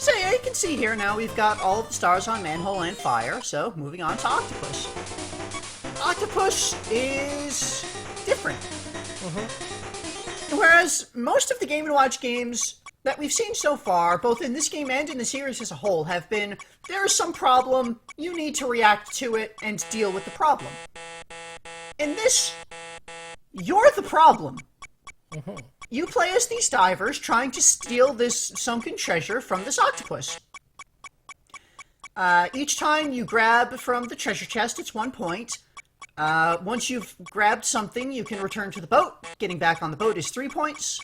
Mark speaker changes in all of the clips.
Speaker 1: So yeah, you can see here now we've got all of the stars on Manhole and Fire, so moving on to Octopus. Octopus is different. Whereas most of the Game & Watch games that we've seen so far, both in this game and in the series as a whole, have been, there's some problem, you need to react to it and deal with the problem. In this, you're the problem. You play as these divers trying to steal this sunken treasure from this octopus. Each time you grab from the treasure chest, it's 1 point. Once you've grabbed something, you can return to the boat. Getting back on the boat is 3 points.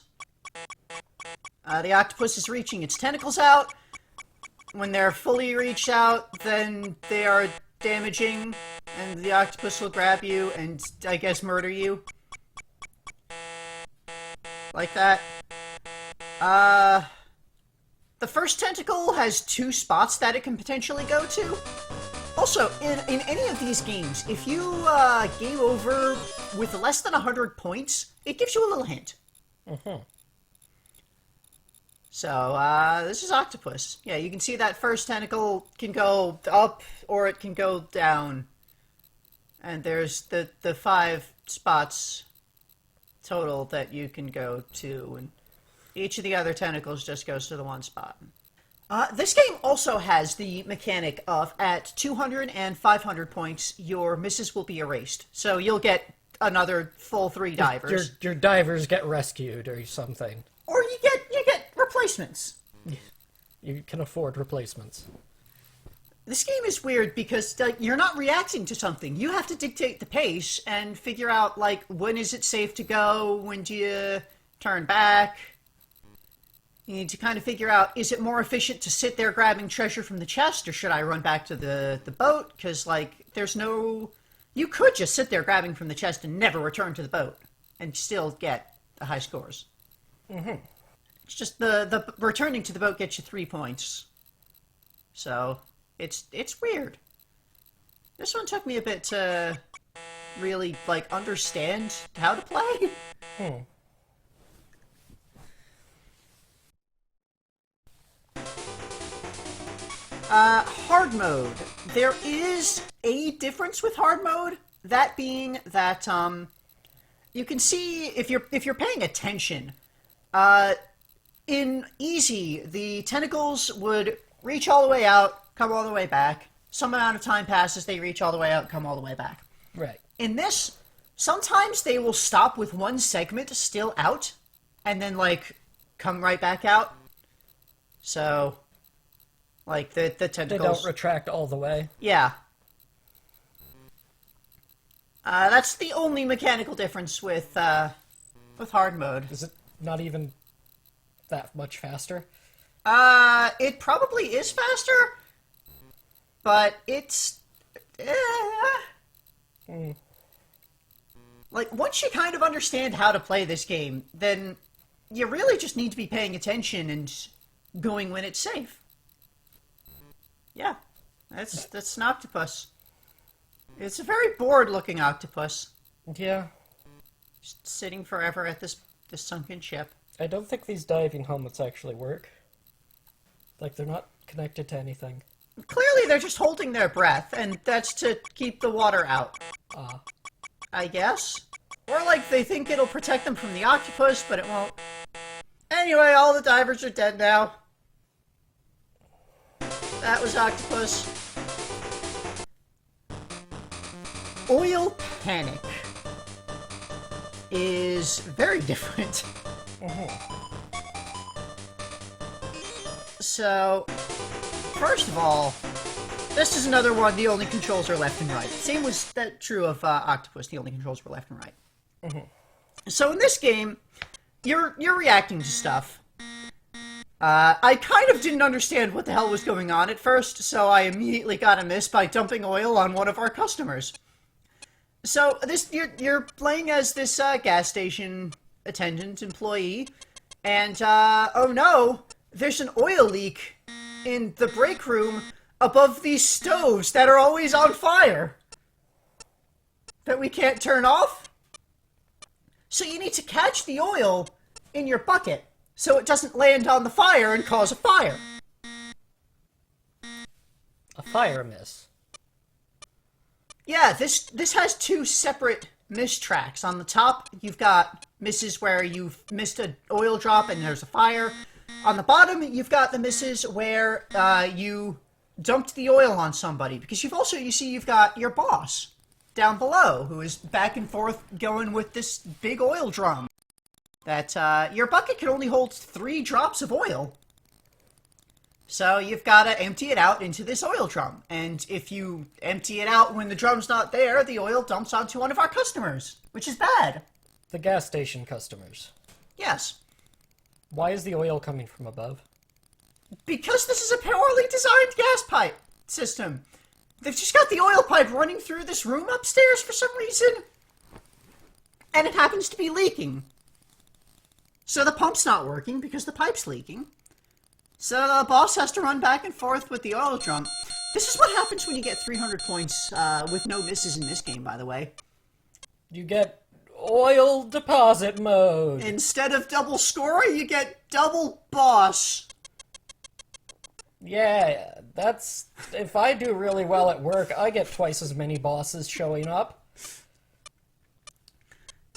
Speaker 1: The octopus is reaching its tentacles out. When they're fully reached out, then they are damaging, and the octopus will grab you and, I guess, murder you. Like that. The first tentacle has 2 spots that it can potentially go to. Also, in any of these games, if you game over with less than 100 points, it gives you a little hint. So, this is Octopus. Yeah, you can see that first tentacle can go up, or it can go down. And there's the 5 spots total that you can go to, and each of the other tentacles just goes to the 1 spot. This game also has the mechanic of at 200 and 500 points, your misses will be erased. So you'll get another full 3 divers.
Speaker 2: Your divers get rescued or something.
Speaker 1: Or you get replacements.
Speaker 2: You can afford replacements.
Speaker 1: This game is weird because you're not reacting to something. You have to dictate the pace and figure out, like, when is it safe to go? When do you turn back? You need to kind of figure out, is it more efficient to sit there grabbing treasure from the chest, or should I run back to the boat? Because, like, there's no... You could just sit there grabbing from the chest and never return to the boat and still get the high scores. It's just the returning to the boat gets you 3 points. So... It's weird. This one took me a bit to really, like, understand how to play. Hard mode. There is a difference with hard mode, that being that, you can see, if you're paying attention, in easy, the tentacles would reach all the way out, come all the way back. Some amount of time passes, they reach all the way out, come all the way back.
Speaker 2: Right.
Speaker 1: In this, sometimes they will stop with one segment still out, and then, like, come right back out. So, like, the tentacles...
Speaker 2: They don't retract all the way.
Speaker 1: Yeah. That's the only mechanical difference with hard mode.
Speaker 2: Is it not even that much faster?
Speaker 1: It probably is faster, but it's... Like, once you kind of understand how to play this game, then you really just need to be paying attention and going when it's safe. Yeah, that's an octopus. It's a very bored-looking octopus.
Speaker 2: Yeah.
Speaker 1: Just sitting forever at this sunken ship.
Speaker 2: I don't think these diving helmets actually work. Like, they're not connected to anything.
Speaker 1: Clearly, they're just holding their breath, and that's to keep the water out. I guess? Or, like, they think it'll protect them from the octopus, but it won't. Anyway, all the divers are dead now. That was Octopus. Oil Panic is very different. So, first of all, this is another one, the only controls are left and right. Same was that true of Octopus, the only controls were left and right. So in this game, you're reacting to stuff. I kind of didn't understand what the hell was going on at first, so I immediately got a miss by dumping oil on one of our customers. So you're playing as this gas station attendant employee, and oh no, there's an oil leak in the break room above these stoves that are always on fire that we can't turn off. So you need to catch the oil in your bucket so it doesn't land on the fire and cause a fire.
Speaker 2: A fire miss.
Speaker 1: Yeah, this has two separate miss tracks. On the top, you've got misses where you've missed an oil drop and there's a fire. On the bottom, you've got the misses where you dumped the oil on somebody. Because you've got your boss down below who is back and forth going with this big oil drum. That your bucket can only hold 3 drops of oil. So you've got to empty it out into this oil drum. And if you empty it out when the drum's not there, the oil dumps onto one of our customers, which is bad.
Speaker 2: The gas station customers.
Speaker 1: Yes.
Speaker 2: Why is the oil coming from above?
Speaker 1: Because this is a poorly designed gas pipe system. They've just got the oil pipe running through this room upstairs for some reason. And it happens to be leaking. So the pump's not working because the pipe's leaking. So the boss has to run back and forth with the oil drum. This is what happens when you get 300 points with no misses in this game, by the way.
Speaker 2: You get oil deposit mode.
Speaker 1: Instead of double score, you get double boss.
Speaker 2: Yeah, that's... If I do really well at work, I get twice as many bosses showing up.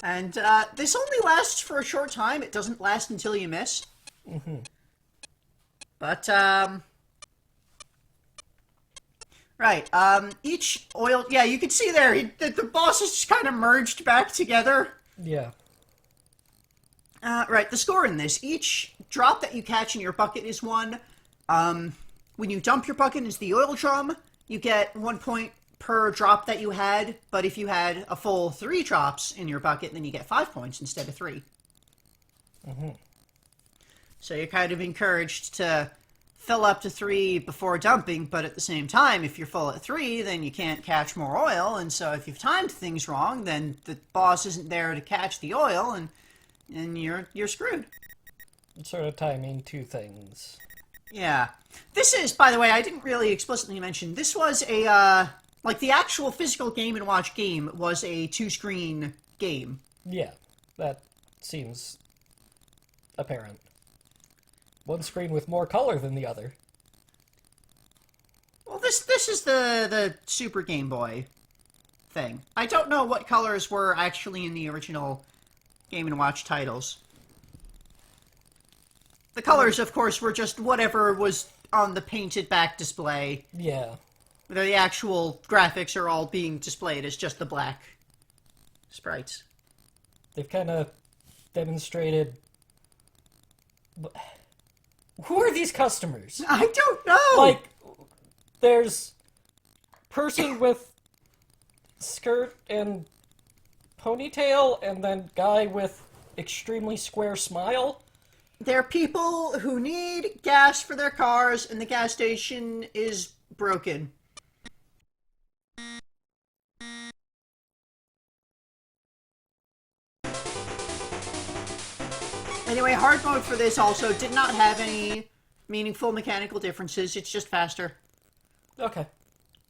Speaker 1: And this only lasts for a short time. It doesn't last until you miss.
Speaker 2: Mm-hmm.
Speaker 1: But, right, each oil... Yeah, you can see there, the bosses just kind of merged back together.
Speaker 2: Yeah.
Speaker 1: Right, the score in this. Each drop that you catch in your bucket is 1. When you dump your bucket into the oil drum, you get 1 point per drop that you had, but if you had a full 3 drops in your bucket, then you get 5 points instead of 3.
Speaker 2: Mm-hmm.
Speaker 1: So you're kind of encouraged to fill up to 3 before dumping, but at the same time, if you're full at 3, then you can't catch more oil, and so if you've timed things wrong, then the boss isn't there to catch the oil, and you're screwed.
Speaker 2: Sort of timing 2 things.
Speaker 1: Yeah. This is, by the way, I didn't really explicitly mention, this was a, like, the actual physical Game & Watch game was a 2-screen game.
Speaker 2: Yeah, that seems apparent. One screen with more color than the other.
Speaker 1: Well, this is the Super Game Boy thing. I don't know what colors were actually in the original Game & Watch titles. The colors, of course, were just whatever was on the painted back display.
Speaker 2: Yeah.
Speaker 1: The actual graphics are all being displayed as just the black sprites.
Speaker 2: They've kind of demonstrated... Who are these customers?
Speaker 1: I don't know!
Speaker 2: Like, there's person with skirt and ponytail, and then guy with extremely square smile.
Speaker 1: They're people who need gas for their cars, and the gas station is broken. Anyway, hard mode for this also did not have any meaningful mechanical differences. It's just faster.
Speaker 2: Okay.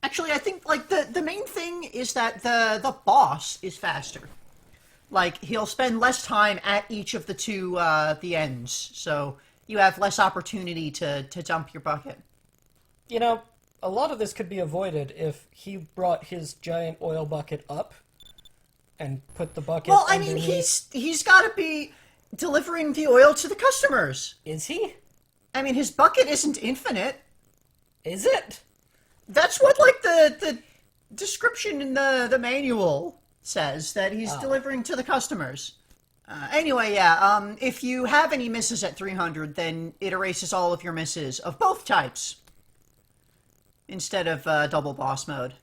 Speaker 1: Actually, I think, like, the main thing is that the boss is faster. Like, he'll spend less time at each of the the ends, so you have less opportunity to dump your bucket.
Speaker 2: You know, a lot of this could be avoided if he brought his giant oil bucket up and put the bucket
Speaker 1: Well, I
Speaker 2: underneath.
Speaker 1: mean, he's got to be delivering the oil to the customers.
Speaker 2: Is he?
Speaker 1: I mean, his bucket isn't infinite.
Speaker 2: Is it?
Speaker 1: That's what, like, the description in the manual says, that he's delivering to the customers. Anyway, yeah, if you have any misses at 300, then it erases all of your misses of both types. Instead of double boss mode.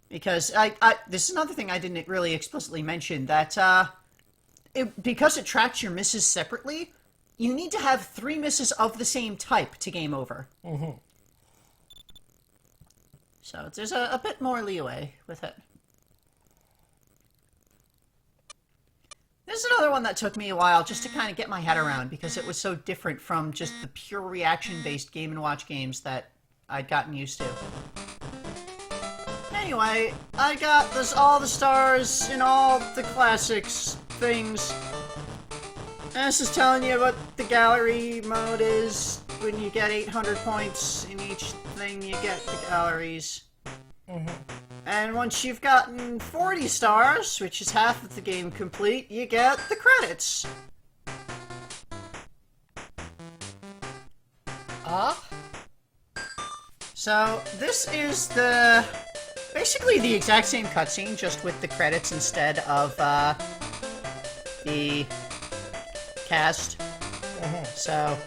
Speaker 1: Because this is another thing I didn't really explicitly mention, that because it tracks your misses separately, you need to have 3 misses of the same type to game over.
Speaker 2: Mm-hmm.
Speaker 1: So there's a bit more leeway with it. This is another one that took me a while just to kind of get my head around, because it was so different from just the pure reaction-based Game & Watch games that I'd gotten used to. Anyway, I got all the stars in all the classics things. And this is telling you what the gallery mode is. when you get 800 points in each thing, you get the galleries. And once you've gotten 40 stars, which is half of the game complete, you get the credits. So, this is basically the exact same cutscene, just with the credits instead of, the cast. So,